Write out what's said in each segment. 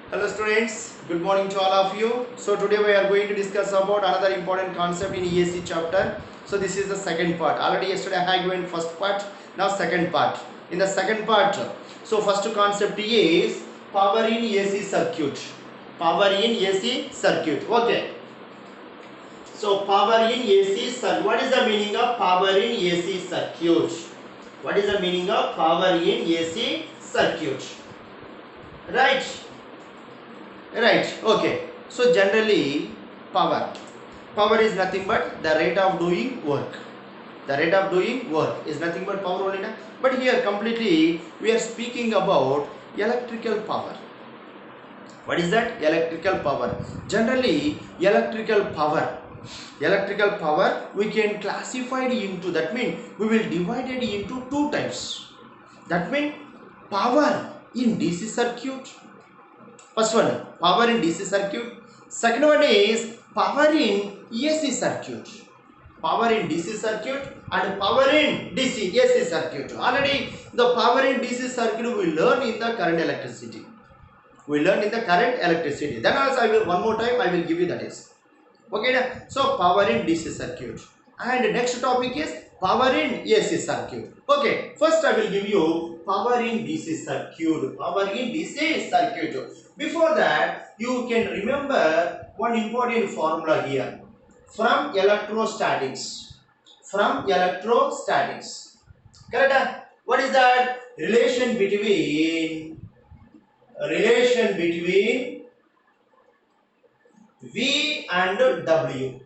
Hello students, good morning to all of you. So today we are going to discuss about another important concept in EAC chapter. So this is the second part. Already yesterday I had given first part, now second part. In the second part, so first concept is power in AC circuit. Power in AC circuit. Okay. So power in AC circuit. What is the meaning of power in AC circuit? What is the meaning of power in AC circuit? Right. Right, okay. So generally power is nothing but the rate of doing work. The rate of doing work is nothing but power only. But here completely we are speaking about electrical power. What is that? Electrical power. Generally electrical power we can classify it into, that means we will divide it into two types. That means power in DC circuit. First one, power in DC circuit. Second one is power in AC circuit. Power in DC circuit and power in DC AC circuit. Already the power in DC circuit we learn in the current electricity. Then also I will one more time I will give you that is. Okay, so power in DC circuit. And next topic is power in AC circuit. Okay, first I will give you power in DC circuit. Power in DC circuit. Before that, you can remember one important formula here from electrostatics. Correct? What is that? Relation between V and W.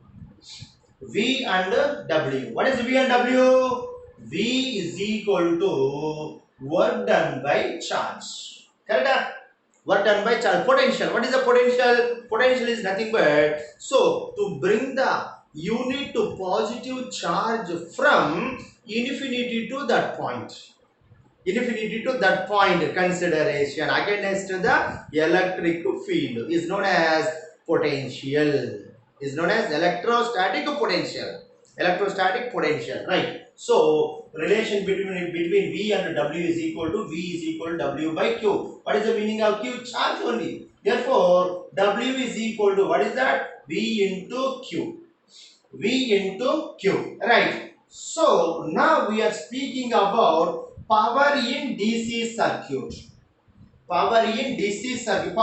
V and W. What is V and W? V is equal to work done by charge. Correct? Work done by charge. Potential. What is the potential? Potential is nothing but, so to bring the unit to positive charge from infinity to that point. Consideration against the electric field is known as potential. Is known as electrostatic potential. Right. So relation between V and W is equal to W by Q. What is the meaning of Q? Charge only. Therefore W is equal to, what is that? V into Q. Right. So now we are speaking about power in DC circuit. Power in DC circuit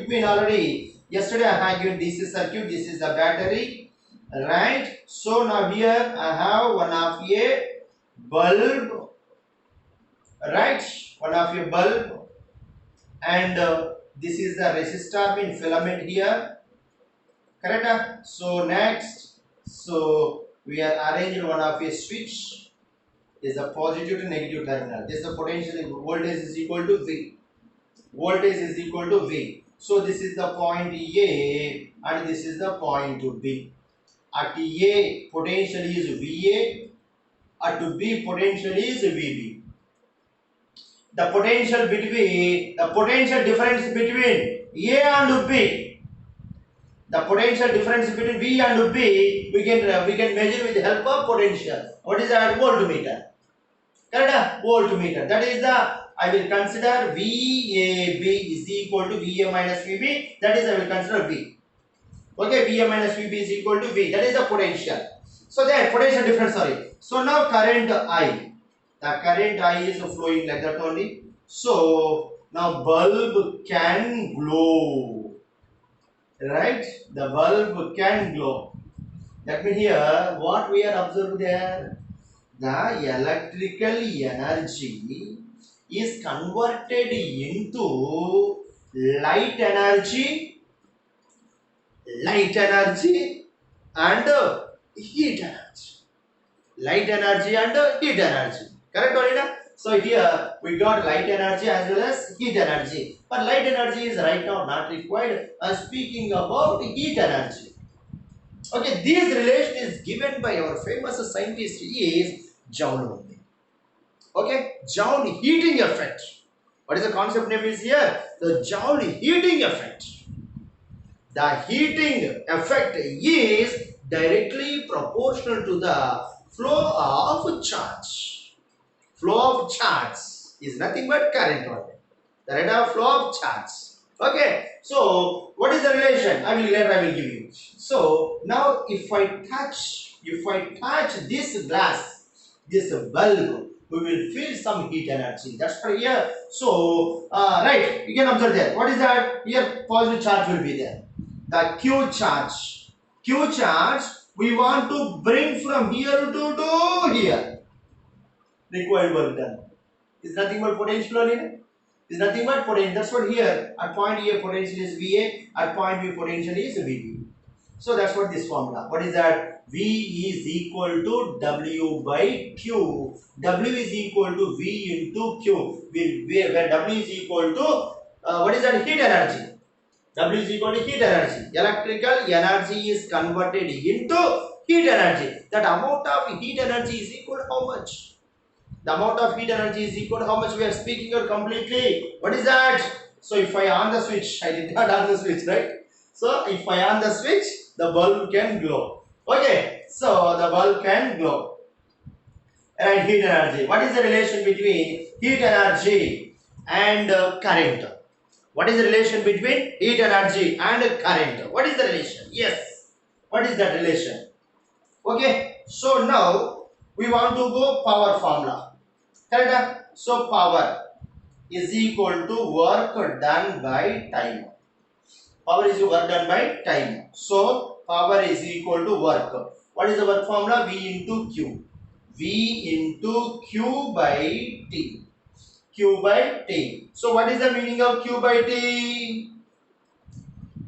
mean already yesterday I have given DC circuit. This is the battery, right? So now here I have one of a bulb, right? One of a bulb, and this is the resistor mean filament here. Correct? So next, so we are arranging one of a switch. Is a positive to negative terminal. This is the potential. Voltage is equal to V. So this is the point A and this is the point B. At A potential is VA, at B potential is VB. The potential difference between A and B. The potential difference between V and B we can measure with the help of potential. What is that? Voltmeter. Correct? Voltmeter. That is the, I will consider VAB is equal to VA minus VB. That is I will consider V. Okay, VA minus VB is equal to V. That is the potential. So there, potential difference. Sorry. So now current I. The current I is flowing like that only. So now bulb can glow. Right? The bulb can glow. That means here what we are observing there, the electrical energy is converted into light energy and heat energy. Correct or not? So here we got light energy as well as heat energy. But light energy is right now not required. Speaking about heat energy. Okay, this relation is given by our famous scientist is Joule only. Okay, Joule heating effect. What is the concept name is here? The Joule heating effect. The heating effect is directly proportional to the flow of charge. Flow of charge is nothing but current only. The rate of flow of charge. Okay, so what is the relation? I will give you. So now if I touch this glass, this bulb, we will feel some heat energy. That's for here. So right, you can observe there. What is that? Here positive charge will be there. The Q charge. Q charge we want to bring from here to here. Required work done. Is nothing but potential only. Is nothing but potential. That's what here. At point A potential is VA. At point B potential is VB. So that's what this formula. What is that? V is equal to W by Q. W is equal to V into Q. Where W is equal to what is that? Heat energy. W is equal to heat energy. Electrical energy is converted into heat energy. That amount of heat energy is equal to how much? The amount of heat energy is equal to how much we are speaking here completely. What is that? So if I on the switch, I did not on the switch, right? So if I on the switch, the bulb can glow. Okay, so the bulb can glow. And heat energy. What is the relation between heat energy and current? What is the relation between heat energy and current? What is the relation? Yes. What is that relation? Okay, so now we want to go power formula. Correct? So power is equal to work done by time. Power is work done by time. So power is equal to work. What is the work formula? V into Q. V into Q by T. Q by T. So what is the meaning of Q by T?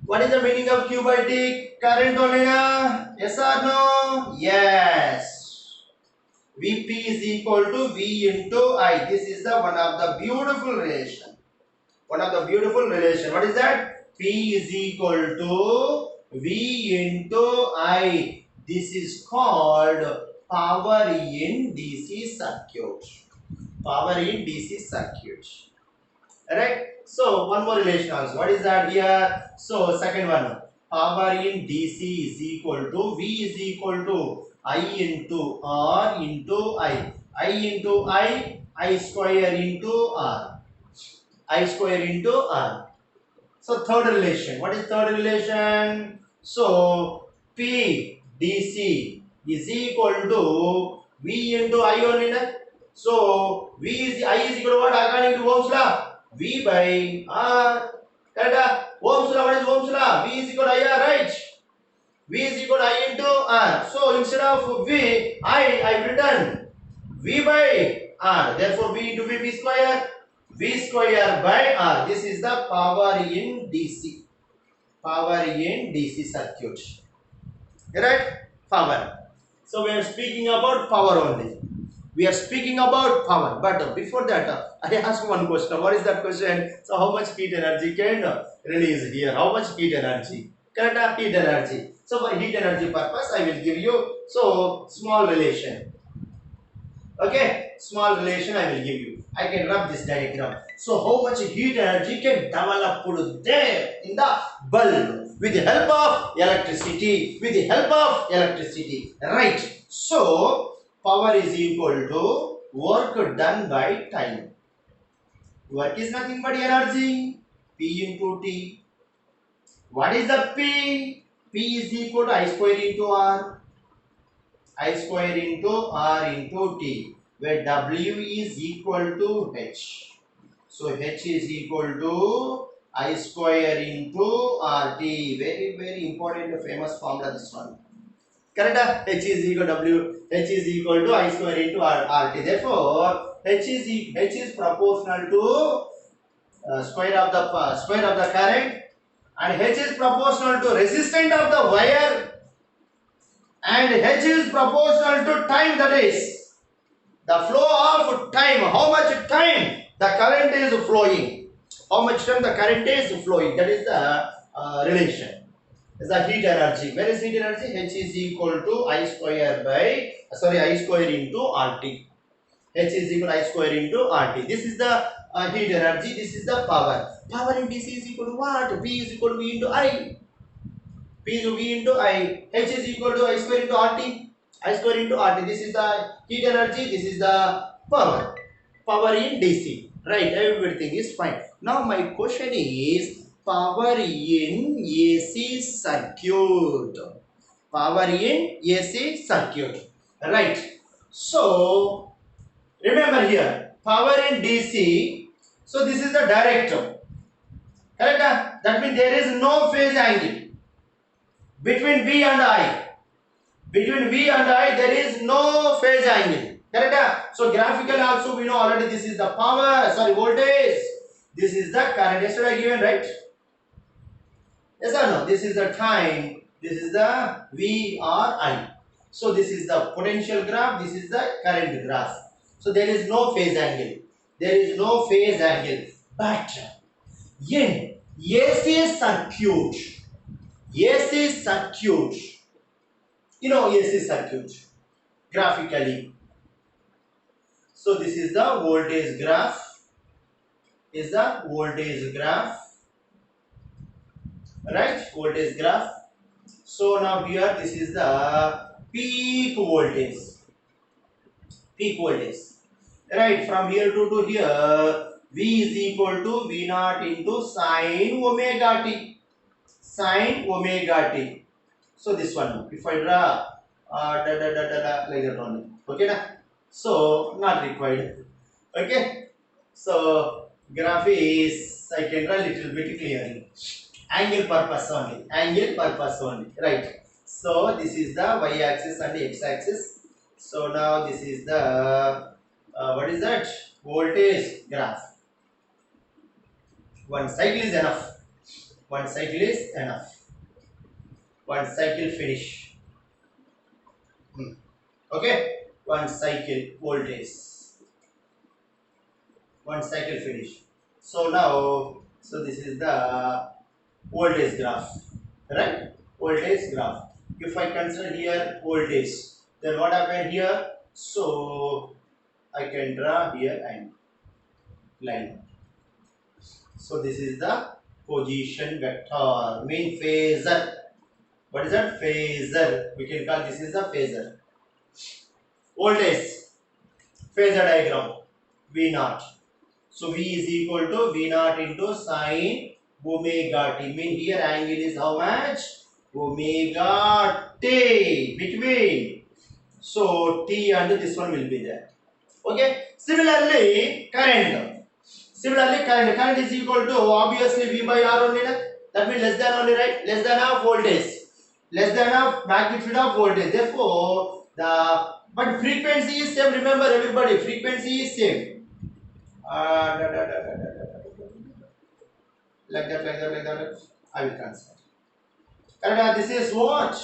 What is the meaning of Q by T? Current only na? Yes or no? Yes. Vp is equal to V into I. This is the one of the beautiful relation. One of the beautiful relation. What is that? P is equal to V into I. This is called power in DC circuit. Power in DC circuit. Alright. So one more relation also. What is that here? So second one. Power in DC is equal to V is equal to I into R into I. I into I square into R. I square into R. So third relation. What is third relation? So P DC is equal to V into I only. So V is I is equal to what according to Ohm's law? V by R. Correct? Ohm's law. What is Ohm's law? V is equal to IR, right? V is equal to I into R. So instead of V, I've written V by R. Therefore V into V square. V square by R. This is the power in DC. Power in DC circuit. Right? Power. So we are speaking about power only. We are speaking about power. But before that, I ask one question. What is that question? So how much heat energy can release here? How much heat energy? Correct? Heat energy. So for heat energy purpose, I will give you so small relation. Okay, small relation I will give you. I can rub this diagram. So how much heat energy can develop there in the bulb with the help of electricity. With the help of electricity. Right. So power is equal to work done by time. Work is nothing but energy. P into T. What is the P? P is equal to I square into R. I square into R into T, where W is equal to H. So H is equal to I square into RT. Very, very important famous formula this one. Correct? H is equal to W. H is equal to I square into RT. Therefore, H is proportional to square of the current, and H is proportional to resistance of the wire, and H is proportional to time, that is the flow of time. How much time the current is flowing. How much time the current is flowing. That is the relation. Is the heat energy. Where is heat energy? H is equal to I square into RT. H is equal to I square into RT. This is the heat energy. This is the power. Power in DC is equal to what? P is equal to V into I. P is V into I. H is equal to I square into RT. I square into RT. This is the heat energy. This is the power. Power in DC. Right. Everything is fine. Now my question is, power in AC circuit. Power in AC circuit. Right. So remember here, power in DC. So this is the direct. Correct? That means there is no phase angle between V and I. Between V and I, there is no phase angle. Correct? So graphically also we know already this is the power, sorry, voltage. This is the current. Yesterday I given, right? Yes or no? This is the time. This is the V or I. So this is the potential graph. This is the current graph. So there is no phase angle. There is no phase angle. But in AC circuit, AC circuit, you know AC circuit graphically. So this is the voltage graph. Is the voltage graph, right? Voltage graph. So now here this is the peak voltage. Peak voltage. Right, from here to here, V is equal to V naught into sine omega t. Sine omega t. So this one, if I draw like that only. Okay, na? So not required. Okay. So graph is I can draw little bit clearly. Angle purpose only. Angle purpose only. Right. So this is the y-axis and the x-axis. So now this is the what is that? Voltage graph. One cycle is enough. One cycle is enough. One cycle finish. Okay. One cycle voltage. One cycle finish. So now, so this is the voltage graph, right? Voltage graph. If I consider here voltage, then what happened here? So I can draw here and line. So this is the position vector, mean phasor. What is that? Phasor. We can call this is the phasor. Voltage phasor diagram V naught. So V is equal to V naught into sine omega t. Mean here angle is how much? Omega t between. So T and this one will be there. Okay. Similarly, current. Current is equal to obviously V by R only. That means less than only, right? Less than half voltage. Less than half magnitude of voltage. Therefore, but frequency is same. Remember everybody, frequency is same. Like that. I will consider. Correct? This is what?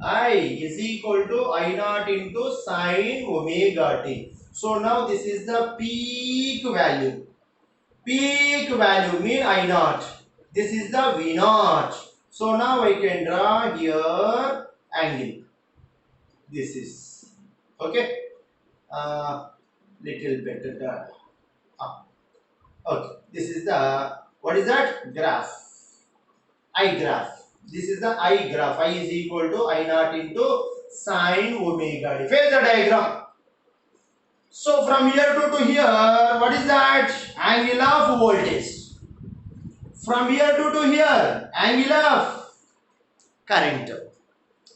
I is equal to I naught into sine omega t. So now this is the peak value. Peak value mean I naught. This is the V naught. So now I can draw here angle. This is okay. Little better. Okay. This is the what is that? Graph. I graph. This is the I graph. I is equal to I naught into sine omega t. Phasor diagram. So from here to here, what is that? Angle of voltage. From here to here, angle of current.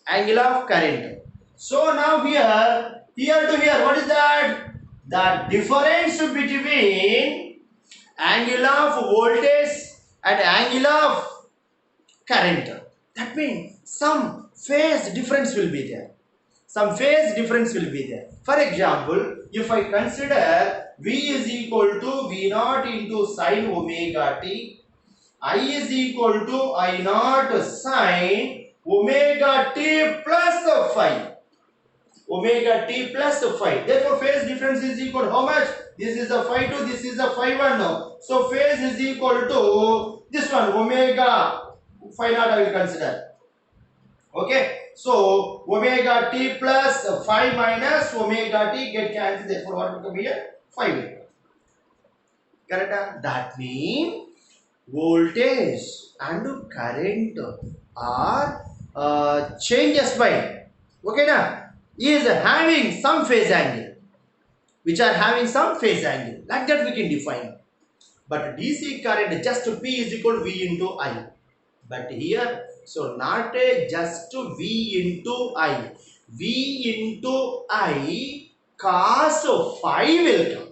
Angle of current. So now here to here, what is that? The difference between angle of voltage and angle of current. That means some phase difference will be there. Some phase difference will be there. For example, if I consider V is equal to V naught into sine omega t, I is equal to I naught sine omega t plus phi. Omega t plus phi. Therefore, phase difference is equal to how much? This is the phi 2, this is the phi 1 now. So, phase is equal to this one, omega phi naught I will consider. Okay. So, omega t plus phi minus omega t get cancelled. Therefore, what will come here? Phi will come. Correct? That means voltage and current are changes by, okay na, is having some phase angle, which are having some phase angle. Like that we can define. But DC current just P is equal to V into I. But here, so not just V into I. V into I cos phi will come.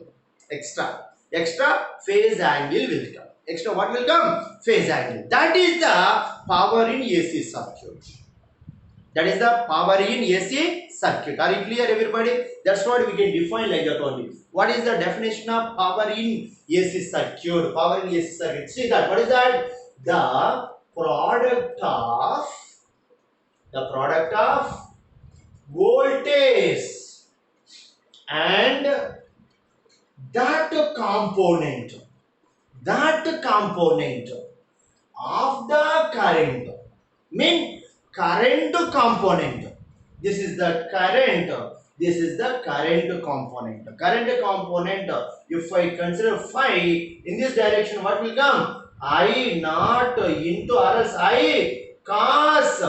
Extra phase angle will come. Extra what will come? Phase angle. That is the power in AC circuit. That is the power in AC circuit. Are you clear, everybody? That's what we can define like that only. What is the definition of power in AC circuit? Power in AC circuit. See that. What is that? The product of voltage and that component of the current, mean current component. This is the current component. If I consider phi in this direction, what will come? I naught into or else I cos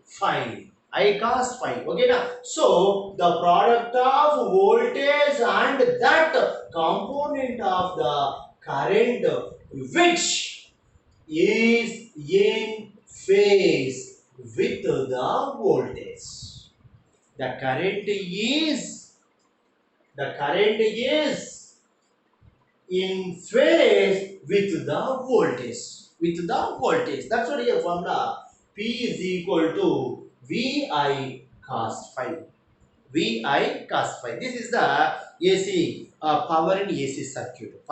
phi. Okay now. So the product of voltage and that component of the current which is in phase with the voltage. The current is in phase with the voltage. That's what your formula. P is equal to VI cos phi. This is the AC power in AC circuit.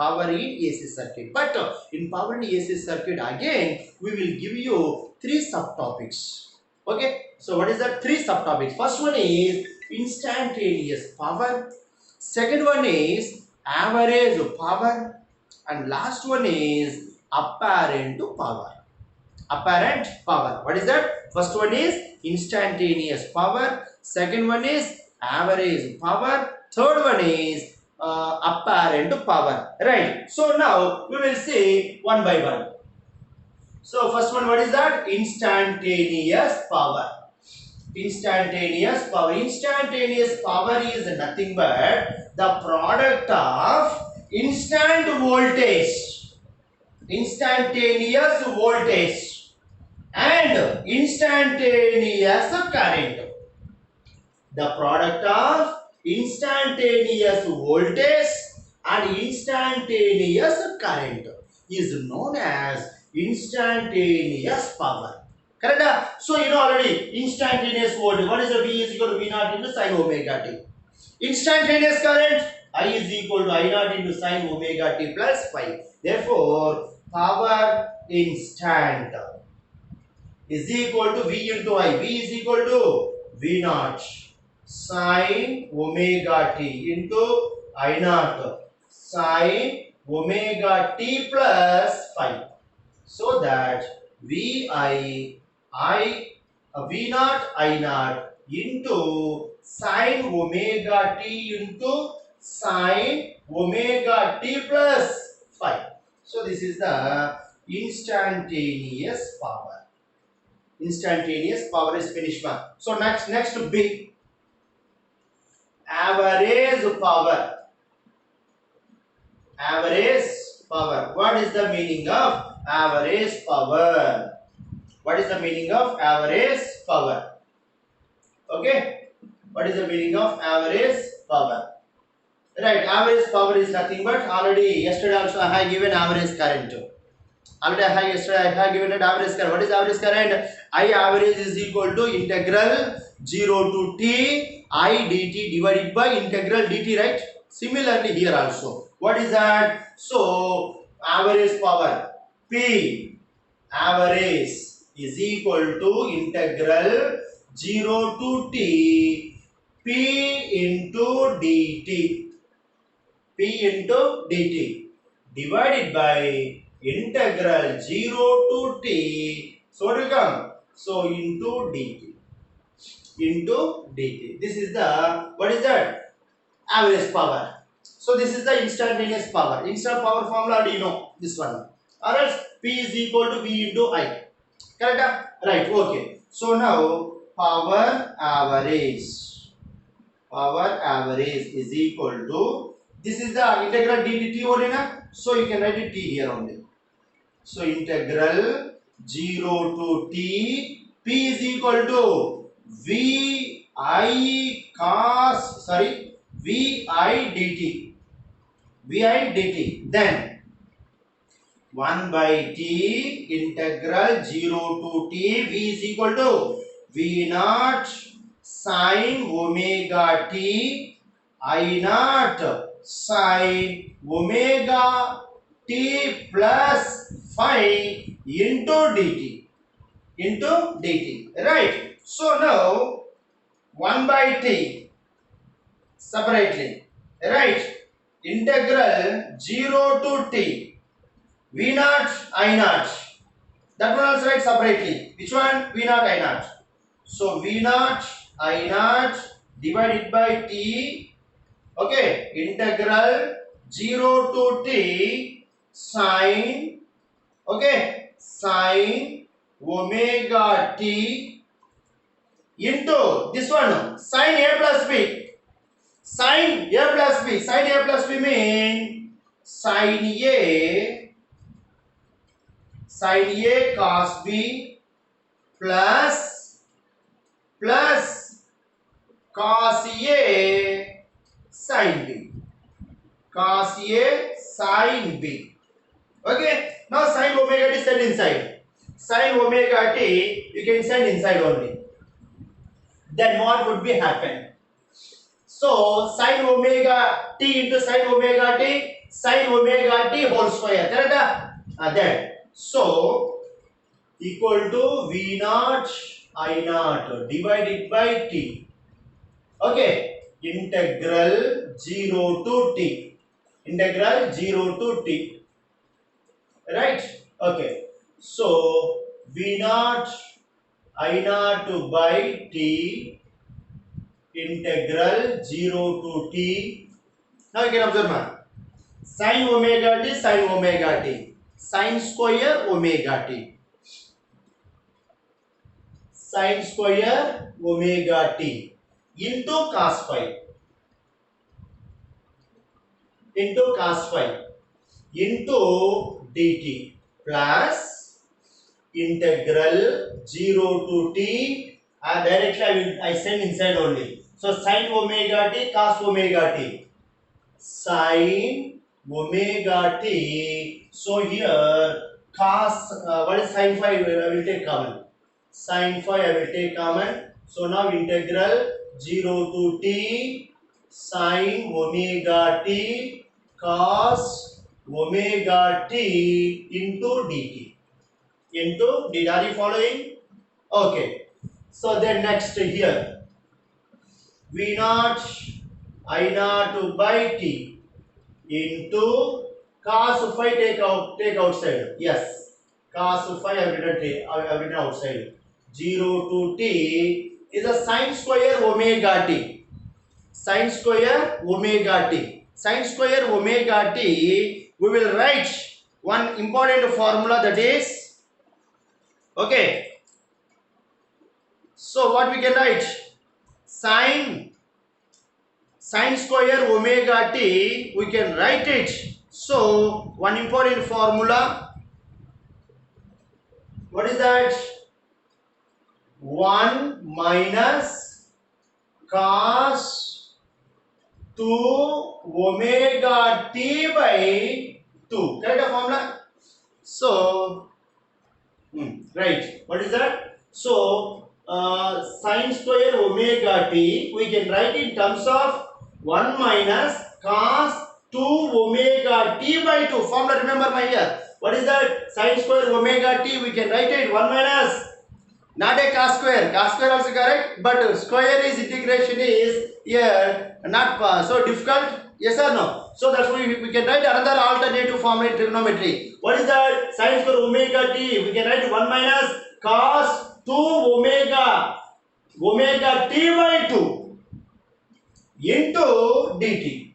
But in power in AC circuit again we will give you 3 subtopics. Okay. So what is that 3 subtopics? First one is instantaneous power. Second one is average power. And last one is apparent power. What is that? First one is instantaneous power. Second one is average power. Third one is apparent power. Right. So now we will see one by one. So first one, what is that? Instantaneous power. Instantaneous power is nothing but the product of instantaneous voltage and instantaneous current. The product of instantaneous voltage and instantaneous current is known as instantaneous power. Correct? So you know already instantaneous voltage. What is the V is equal to V naught into sin omega t. Instantaneous current I is equal to I naught into sin omega t plus phi. Therefore, power instant is equal to V into I. V is equal to V naught sin omega t into I naught sin omega t plus phi. So that V naught I naught into sin omega t into sin omega t plus phi. So this is the instantaneous power. Instantaneous power is finished one. So next B, average power. What is the meaning of average power? Okay. What is the meaning of average power? Right. Average power is nothing but already yesterday also I have given average current. Yesterday I have given an average current. What is average current? I average is equal to integral 0 to t I dt divided by integral dt, right? Similarly here also. What is that? So average power P average is equal to integral 0 to t P into dt divided by integral 0 to t. So what will come? So into dt. This is the, what is that? Average power. So this is the instantaneous power. Instant power formula, do you know this one? Or else P is equal to V into I. Correct? Right. Okay. So now power average is equal to, this is the integral dt only na? So you can write it t here only. So integral 0 to t p is equal to v I cos v I dt, then 1 by t integral 0 to t v is equal to v naught sin omega t I naught sin omega t plus phi into dt, right? So now 1 by t separately, right? Integral 0 to t v naught I naught, that one also write separately. Which one? v naught I naught. So v naught I naught divided by t, okay, integral 0 to t sin, okay, sin omega t into this one sin a plus b. Sin a plus b. Sin a plus b mean sin a cos b plus cos a sin b. Cos a sin b. Okay. Now sin omega t send inside. Sin omega t you can send inside only. Then what would be happen? So sin omega t into sin omega t whole square. Correct? Then so equal to v naught I naught divided by t. Okay. Integral 0 to t. Integral 0 to t. Right? Okay. So v naught I naught by t integral 0 to t. Now you can observe man. Sin omega t, sin square omega t, sin square omega t into cos phi into dt plus integral 0 to t, directly I send inside only. So sin omega t cos omega t, sin omega t. So here cos, what is sin phi? I will take common. Sin phi I will take common. So now integral 0 to t sin omega t cos omega t into dt. Are you following? Okay. So then next here v naught I naught by t into cos phi, take outside. Yes, cos phi I have written outside. 0 to t is a sin square omega t. Sin square omega t. Sin square omega t. We will write one important formula, that is, okay. So what we can write? Sin square omega t, we can write it. So one important formula, what is that? 1 minus cos 2 omega t by 2. Correct formula? So right, what is that? So sin square omega t we can write in terms of 1 minus cos 2 omega t by 2. Formula remember my dear. What is that? Sin square omega t we can write it 1 minus, not a cos square. Cos square also correct, but square is integration is here not so difficult. Yes or no? So that's why we can write another alternative formula in trigonometry. What is that? Sin square omega t we can write 1 minus cos 2 omega t by 2 into dt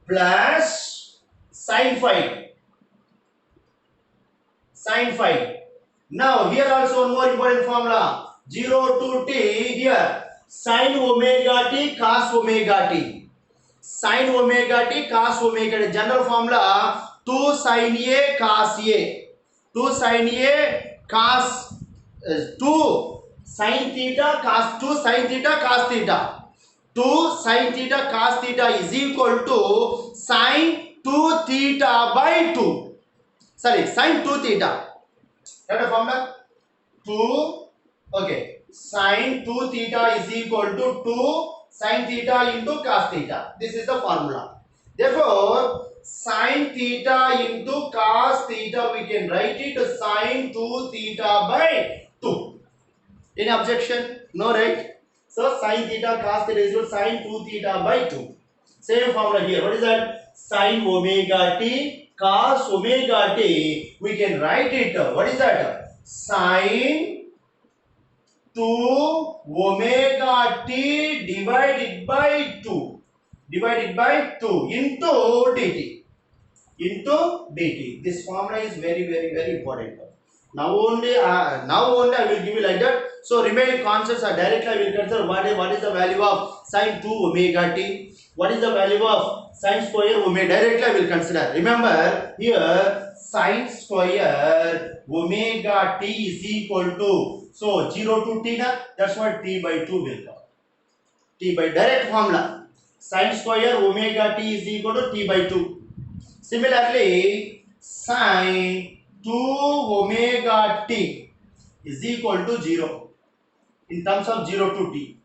plus sin phi. Now here also one more important formula, 0 to t, here sin omega t cos omega t. sin omega t cos omega t. General formula 2 sin a cos a. 2 sin a cos 2 sin theta cos 2 sin theta cos theta. 2 sin theta cos theta is equal to sin 2 theta by 2. Sorry, sin 2 theta. That a formula? 2, okay, sin 2 theta is equal to 2 sin theta into cos theta. This is the formula. Therefore, sin theta into cos theta, we can write it sin 2 theta by 2. Any objection? No, right? So, sin theta cos theta is equal to sin 2 theta by 2. Same formula here. What is that? Sin omega t cos omega t. We can write it. What is that? Sin 2 omega t divided by 2. Divided by 2 into dt. Into dt. This formula is very important. Now only I will give you like that. So remaining concepts are directly I will consider what is the value of sin 2 omega t. What is the value of sin square omega? Directly I will consider. Remember here sin square omega t is equal to, so 0 to t na, that's what t by 2 will come. T by direct formula. Sin square omega t is equal to t by 2. Similarly, sin 2 omega t is equal to 0 in terms of 0 to t.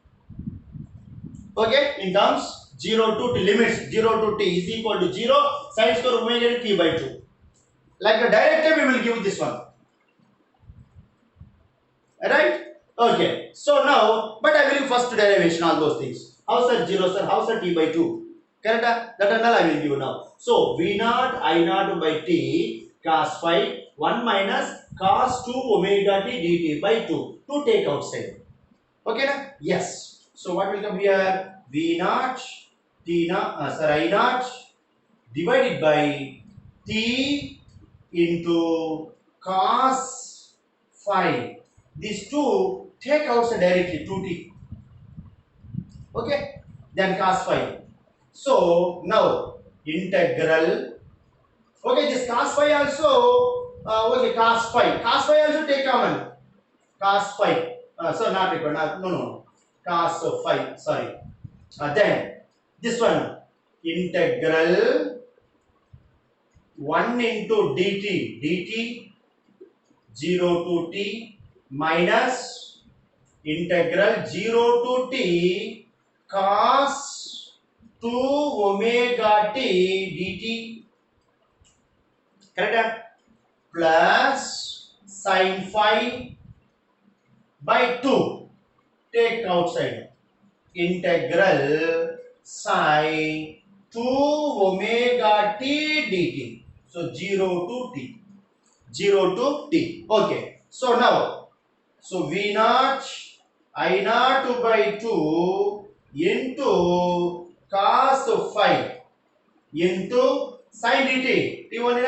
Okay, in terms 0 to t, limits 0 to t is equal to 0, sin square omega t by 2. Like a directly we will give this one. Right? Okay. So now, but I will give first derivation, all those things. How sir 0 sir? How sir t by 2? Correct? That and all I will give now. So V naught I naught by t cos phi 1 minus cos 2 omega t dt by 2 to take outside. Okay na? Yes. So what will come here? V naught t naught I naught divided by t into cos phi. These two take outside directly 2t. Okay? Then cos phi. So now integral. Okay, this cos phi also. Okay, cos phi. Cos phi also take common. Cos phi. So not required. No. Cos phi. Sorry. Then this one integral 1 into dt 0 to t minus integral 0 to t cos 2 omega t dt, correct? Plus sin phi by 2, take outside, integral sin 2 omega t dt. So 0 to t. 0 to t. Okay. So now, so V naught I naught by 2 into cos phi into sin dt. T one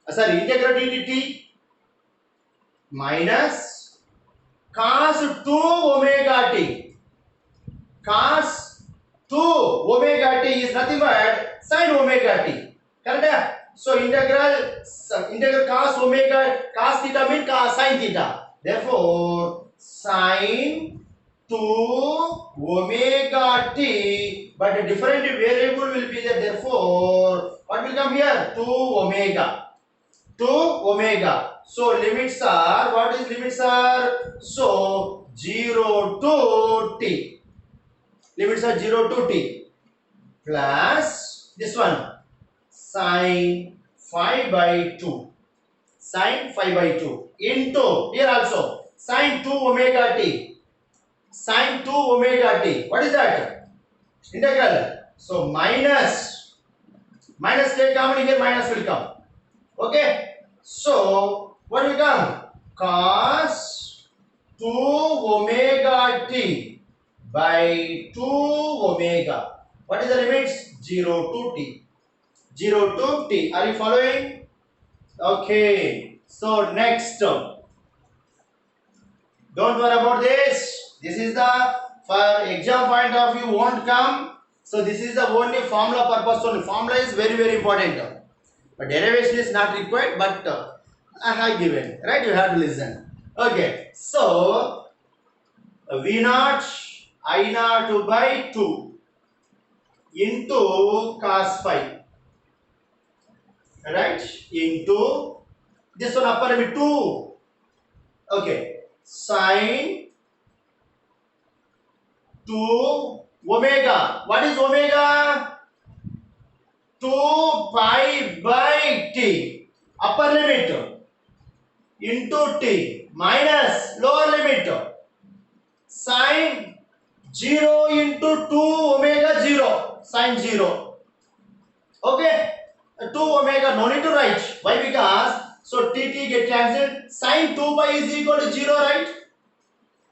sorry, integral dt minus cos 2 omega t. Cos 2 omega t is nothing but sin omega t. Correct? So integral cos omega cos theta means sin theta. Therefore sin 2 omega t, but a different variable will be there. Therefore what will come here? 2 omega. 2 omega. So limits are, what is limits are? So 0 to t. Limits are 0 to t plus this one sin phi by 2. Sin phi by 2 into here also sin 2 omega t. Sin 2 omega t. What is that? Integral. So minus take common here, minus will come. Okay. So what will come? Cos 2 omega t by 2 omega. What is the limits? 0 to t. 0 to t. Are you following? Okay. So next, don't worry about this. This is the, for exam point of view won't come. So this is the only formula purpose only. Formula is very important. But derivation is not required, but I have given, right? You have to listen. Okay, so V naught I naught by 2 into cos phi, right? Into this one upper limit 2. Okay, sine 2 omega. What is omega? 2 pi by t. Upper limit into t minus lower limit sine 0 into 2 omega 0. Sine 0. Okay. 2 omega no need to write. Why? Because so t get cancelled. Sine 2 pi is equal to 0, right?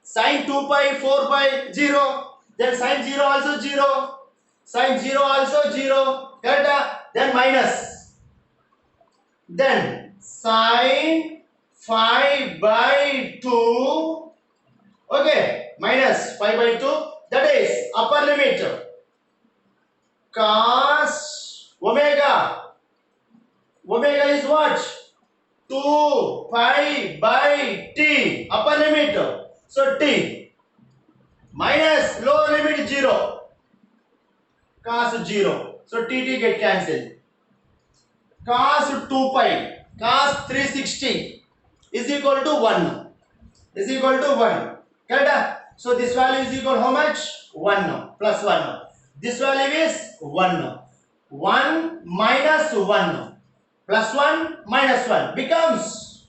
Sine 2 pi 4 pi 0. Then sine 0 also 0. Sine 0 also 0. Correct? Then minus. Then sine 5 by 2. Okay. Minus 5 by 2. That is upper limit. Cos omega. Omega is what? 2 pi by t. Upper limit. So t minus lower limit 0. Cos 0. So t get cancelled. Cos 2 pi. Cos 360 is equal to 1. Is equal to 1. Correct? So this value is equal to how much? 1 plus 1. This value is 1. 1 minus 1 plus 1 minus 1 becomes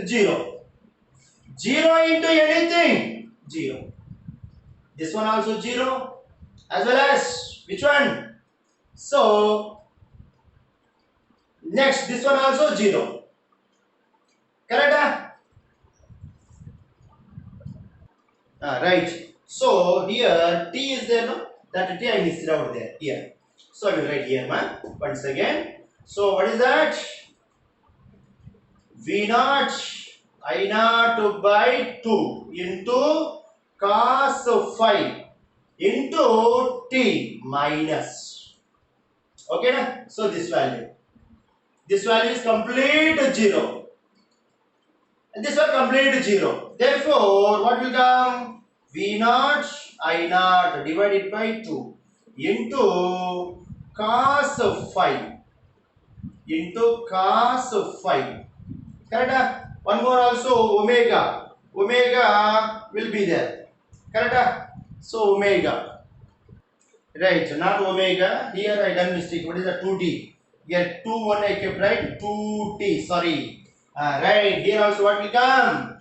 0. 0 into anything 0. This one also 0 as well as which one? So next this one also 0. Correct? Right. So here t is there, no? That t I missed out there here. So I will write here, man. Once again. So what is that? V naught I naught by 2 into cos phi into t minus. Okay, na? So this value is complete 0. And this one complete 0. Therefore, what will come? V naught I naught divided by 2 into cos phi into cos phi. Correct? One more also omega. Omega will be there. Correct? So omega. Right, not omega. Here I done mistake. What is the 2t? Here 2 1 I kept, right? 2t. Sorry. Right. Here also what will come?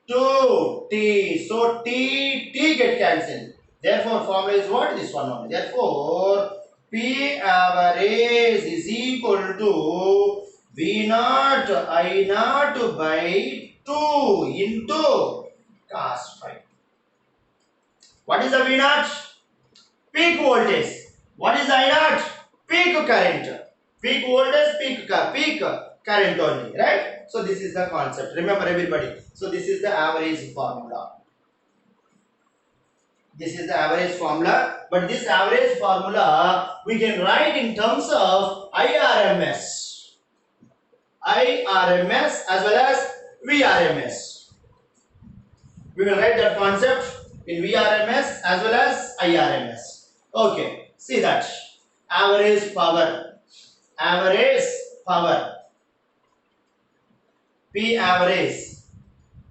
2t. So t get cancelled. Therefore formula is what? This one only. Therefore P average is equal to V naught I naught by 2 into cos phi. What is the V naught? Peak voltage. What is the I naught? Peak current. Peak voltage, peak current only, right? So this is the concept. Remember everybody. So this is the average formula. This is the average formula. But this average formula we can write in terms of IRMS. IRMS as well as VRMS. We will write that concept in VRMS as well as IRMS. Okay, see that. Average power. Average power. P average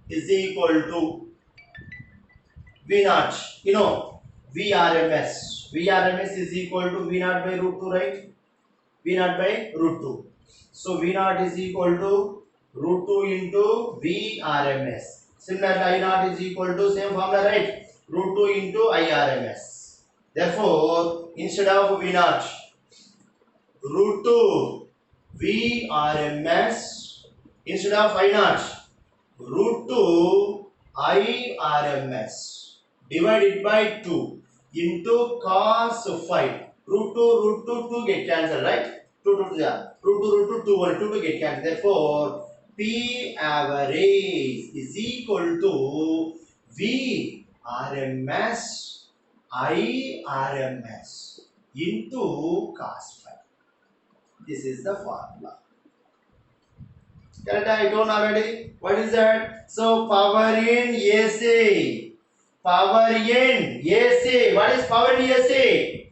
is equal to V naught. You know, VRMS. VRMS is equal to V naught by root 2, right? V naught by root 2. So V naught is equal to root 2 into VRMS. Similarly, I naught is equal to same formula, right? Root 2 into IRMS. Therefore, instead of V naught, root 2 VRMS. Instead of I naught, root 2 IRMS divided by 2 into cos phi. Root 2 get cancelled, right? 2 yeah. Root 2 1 2 get cancelled. Therefore, P average is equal to V RMS IRMS. into cos phi. This is the formula. Correct? I told already. What is that? So power in AC. Power in AC. What is power in AC?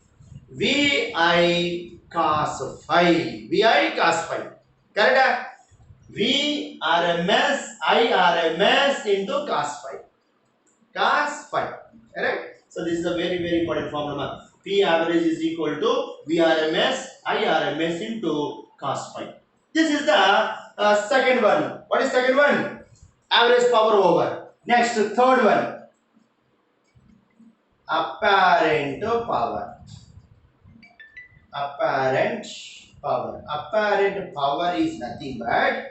VI cos phi. VI cos phi. Correct? VRMS IRMS into cos phi. Cos phi. Correct? So this is a very very important formula. P average is equal to VRMS IRMS into cos phi. This is the second one. What is second one? Average power over. Next, third one. Apparent power. Apparent power. Apparent power is nothing but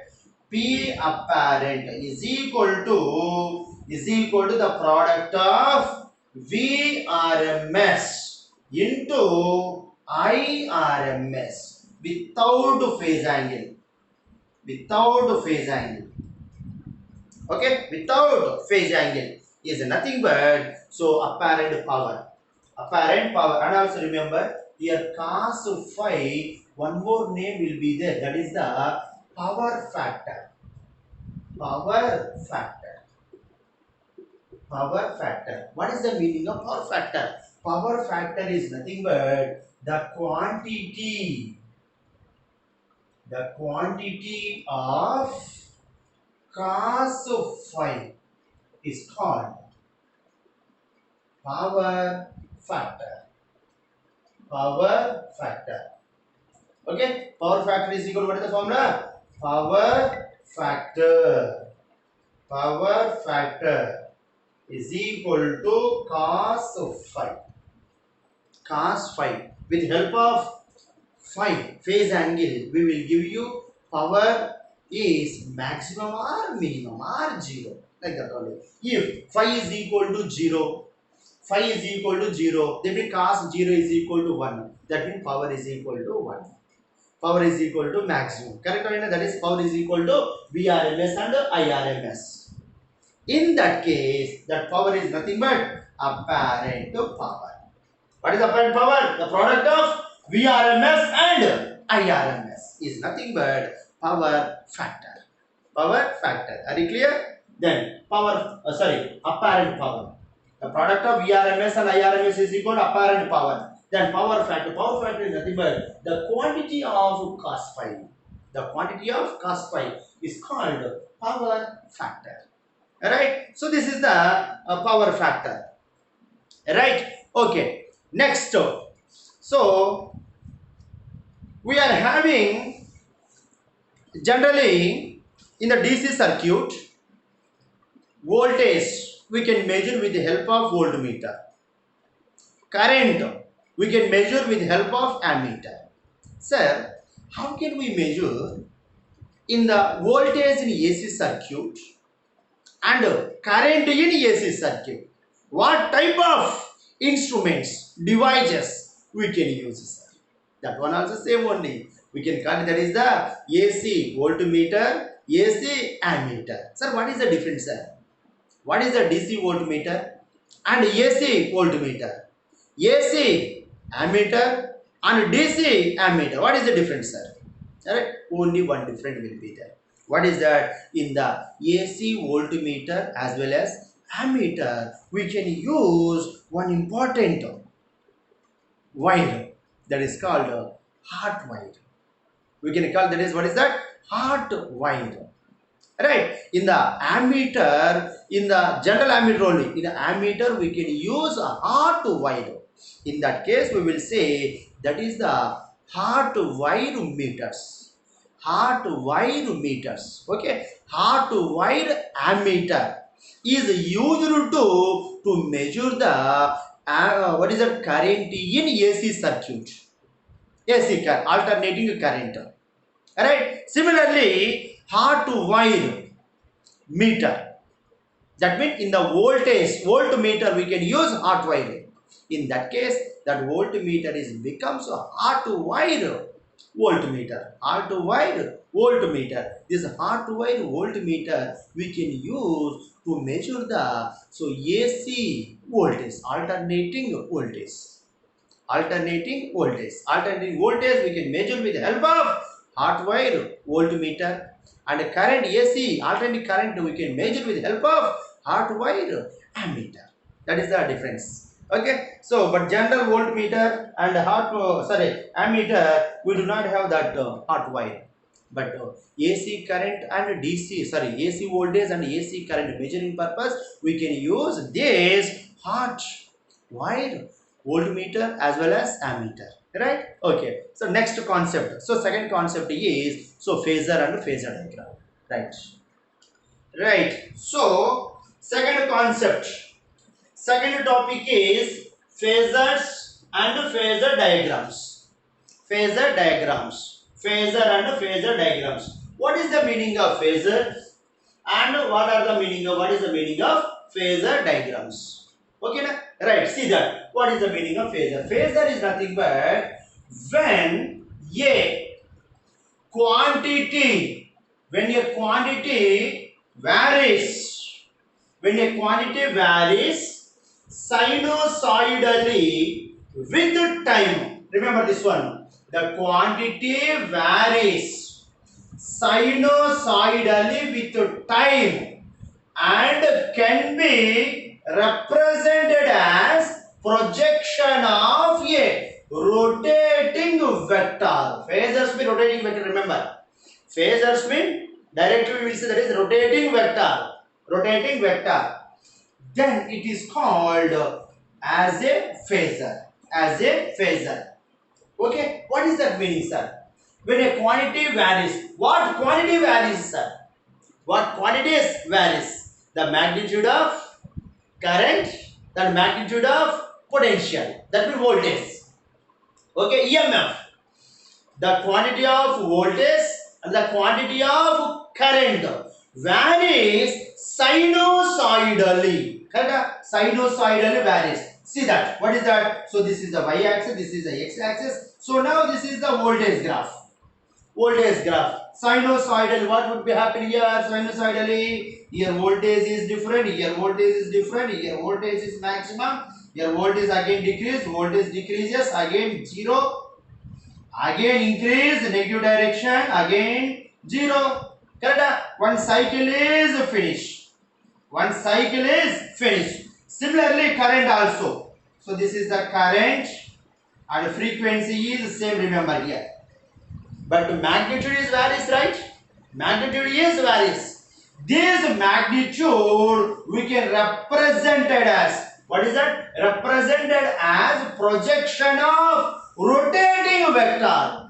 P apparent is equal to the product of VRMS into IRMS without phase angle. Without phase angle. Okay, without phase angle is nothing but apparent power. Apparent power, and also remember here cos phi, one more name will be there, that is the power factor. Power factor. Power factor. What is the meaning of power factor? Power factor is nothing but the quantity of cos phi is called power factor. Power factor. Okay, power factor is equal to what is the formula? Power factor. Power factor is equal to cos phi. Cos phi. With help of phi, phase angle, we will give you power is maximum or minimum or 0. Like that only. If phi is equal to 0, phi is equal to 0, that means cos 0 is equal to 1. That means power is equal to 1. Power is equal to maximum. Correct? That is power is equal to VRMS and IRMS. In that case, that power is nothing but apparent power. What is apparent power? The product of VRMS and IRMS is nothing but power factor. Power factor. Are you clear? Then apparent power. The product of VRMS and IRMS is equal to apparent power. Then power factor. Power factor is nothing but the quantity of cos phi. The quantity of cos phi is called power factor. Alright? So this is the power factor. Right? Okay. Next. So we are having generally in the DC circuit voltage we can measure with the help of voltmeter. Current we can measure with the help of ammeter. Sir, how can we measure in the voltage in AC circuit and current in AC circuit? What type of instruments, devices we can use, sir? That one also same only. We can call that is the AC voltmeter, AC ammeter. Sir, what is the difference, sir? What is the DC voltmeter and AC voltmeter? AC ammeter and DC ammeter. What is the difference, sir? Alright, only one difference will be there. What is that? In the AC voltmeter as well as ammeter, we can use one important wire that is called hot wire. We can call that is what is that? Hot wire. Right? In the ammeter, in the general ammeter only, in the ammeter we can use a hot wire. In that case, we will say that is the hot wire meters. Hot wire meters. Okay? Hot wire ammeter is used to measure the what is that current in AC circuit. AC current, alternating current. Alright? Similarly, hot wire meter. That means in the voltmeter we can use hot wire. In that case, that voltmeter becomes a hot wire voltmeter. Hot wire voltmeter. This hot wire voltmeter we can use to measure the AC voltage, alternating voltage. Alternating voltage. Alternating voltage we can measure with the help of hot wire voltmeter, and current AC, alternating current we can measure with the help of hot wire ammeter. That is the difference. Okay, so but general voltmeter and ammeter, we do not have that hot wire. But AC current and AC voltage and AC current measuring purpose, we can use this hot wire voltmeter as well as ammeter, right? Okay, so next concept, so second concept is so phasor and phasor diagram, right? So second concept, second topic is phasors and phasor diagrams. Phasor diagrams. Phasor and phasor diagrams. What is the meaning of phasor and what is the meaning of phasor diagrams? Okay, na? Right, see that. What is the meaning of phasor? Phasor is nothing but when a quantity, varies, sinusoidally with time. Remember this one. The quantity varies sinusoidally with time and can be represented as projection of a rotating vector. Phasors mean rotating vector. Remember, phasors mean directly we will say that is rotating vector. Rotating vector. Then it is called as a phasor. As a phasor. Okay, what is that meaning, sir? When a quantity varies, what quantity varies, sir? What quantities varies? The magnitude of current, the magnitude of potential, that means voltage. Okay, EMF. The quantity of voltage and the quantity of current varies sinusoidally. Correct? Sinusoidally varies. See that. What is that? So this is the y-axis, this is the x-axis. So now this is the voltage graph. Voltage graph. Sinusoidal, what would be happening here? Sinusoidally, here voltage is different, here voltage is different, here voltage is maximum, here voltage again decrease, voltage decreases, again 0, again increase, negative direction, again 0. Correct? One cycle is finished. One cycle is finished. Similarly, current also. So this is the current and frequency is same, remember here. But magnitude is varies, right? Magnitude is varies. This magnitude we can represent it as, what is that? Represented as projection of rotating vector.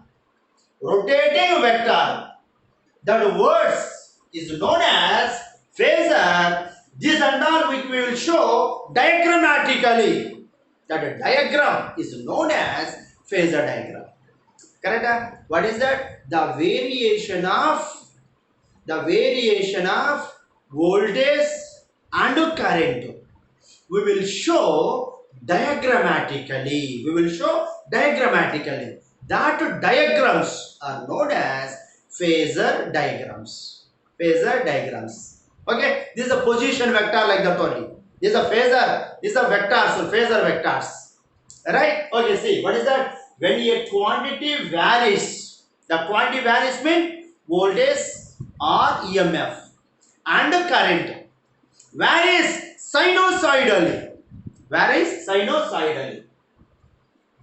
Rotating vector. That words is known as phasor. This and all which we will show diagrammatically. That diagram is known as phasor diagram. Correct? What is that? The variation of voltage and current. We will show diagrammatically. That diagrams are known as phasor diagrams. Phasor diagrams. Okay, this is a position vector like that only. This is a phasor. This is a vector. So phasor vectors. Right? Okay, see what is that? When a quantity varies, the quantity varies means voltage or EMF and current varies sinusoidally.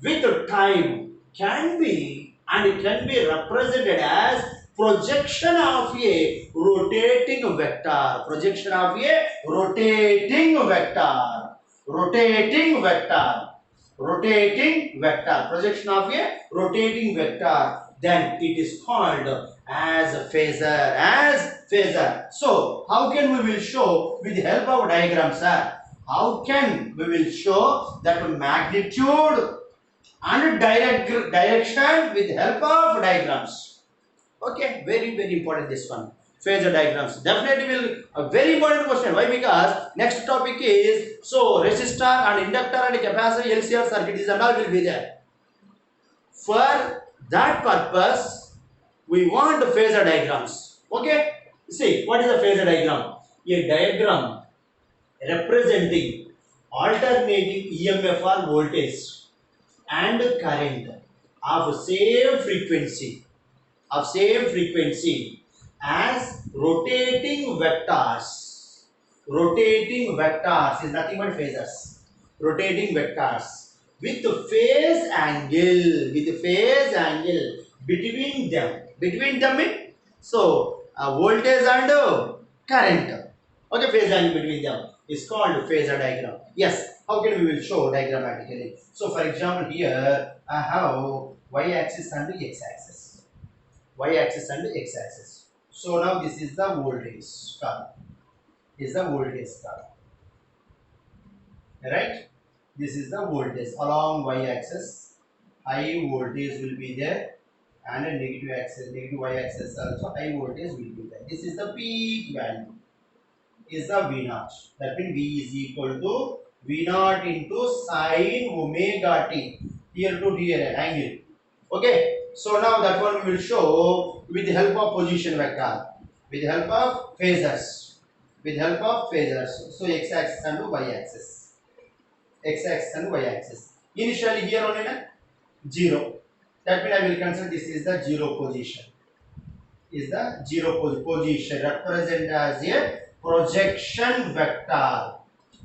With time can be represented as projection of a rotating vector. Projection of a rotating vector. Projection of a rotating vector. Then it is called as a phasor. So how can we will show with the help of diagrams, sir? How can we will show that magnitude and direction with help of diagrams? Okay, very important this one. Phasor diagrams definitely will a very important question. Why? Because next topic is so resistor and inductor and capacitor LCR circuits and all will be there. For that purpose, we want the phasor diagrams. Okay, see what is a phasor diagram? A diagram representing alternating EMF or voltage and current of same frequency as rotating vectors is nothing but phasors, rotating vectors with phase angle between them in, so voltage and current. Okay, phase angle between them is called phasor diagram. Yes, how can we will show diagrammatically? So for example, here I have y axis and x axis, so now this is the voltage curve, right? This is the voltage along y axis. High voltage will be there, and a negative y axis also high voltage will be there. This is the peak value, is the V naught. That means V is equal to V naught into sine omega t. Here to here angle. Okay. So now that one we will show with the help of position vector, with the help of phasors, So x axis and y axis, Initially here only na 0. That means I will consider this is the zero position. Position represented as a projection vector.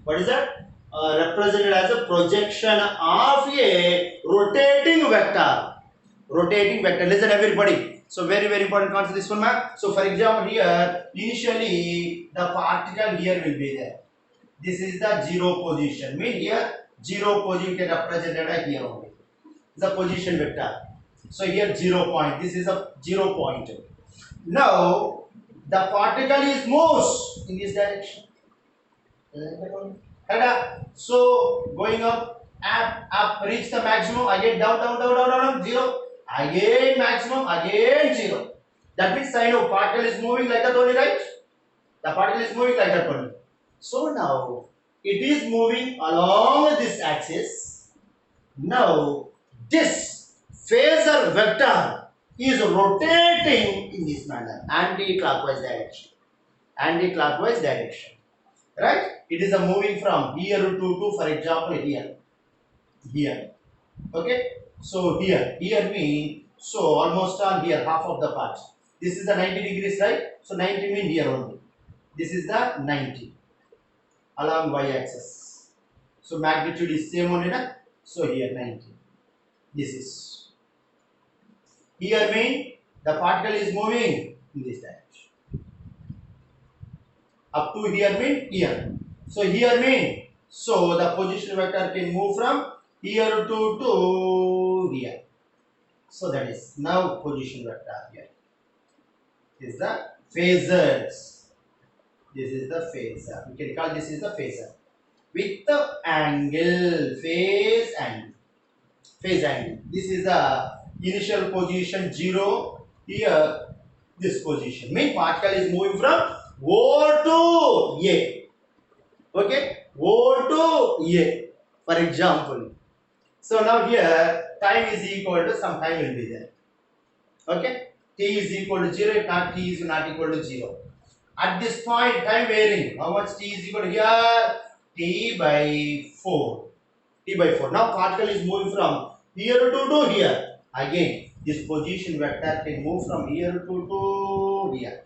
What is that? Represented as a projection of a rotating vector. Listen everybody. So very important concept this one, man. So for example here, initially the particle here will be there. This is the zero position. Mean here zero position represented here only. The position vector. So here 0 point. This is a 0 point. Now the particle is moves in this direction. So going up, reach the maximum, again down, 0. Again maximum, again 0. That means I know particle is moving like that only, right? The particle is moving like that only. So now it is moving along this axis. Now this phasor vector is rotating in this manner, anti-clockwise direction. Right? It is a moving from here to for example here. Okay? So here means, so almost on here half of the part. This is the 90 degrees, right? So 90 means here only. This is the 90 along y axis. So magnitude is same only, na? So here 90. This is. Here means the particle is moving in this direction. Up to here means here. So here means, so the position vector can move from here to here. So that is now position vector here. This is the phasors. This is the phasor. We can call this is the phasor. With the angle, phase angle. This is the initial position 0. Here, this position. Mean particle is moving from O to A. Okay? O to A. For example. So now here, time is equal to some time will be there. Okay? T is equal to 0. If not, T is not equal to 0. At this point, time varying. How much T is equal to here? T by 4. Now particle is moving from here to here. Again, this position vector can move from here to here.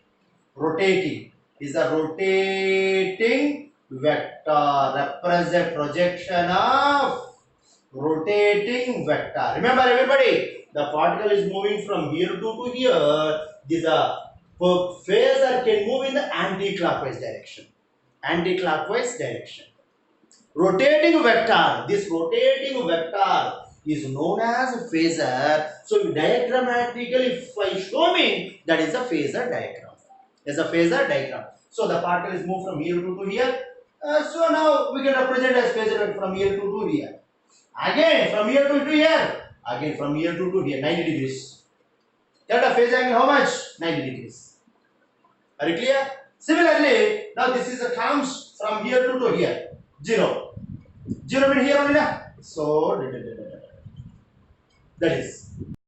Rotating is a rotating vector. Represent projection of rotating vector. Remember everybody, the particle is moving from here to here. This phasor can move in the anti-clockwise direction. Rotating vector. This rotating vector is known as phasor. So diagrammatically, if I show me, that is a phasor diagram. So the particle is moved from here to here. So now we can represent as phasor from here to here. Again from here to here. Again from here to here. 90 degrees. That a phase angle how much? 90 degrees. Are you clear? Similarly, now this is a comes from here to here. 0 means here only na? So that is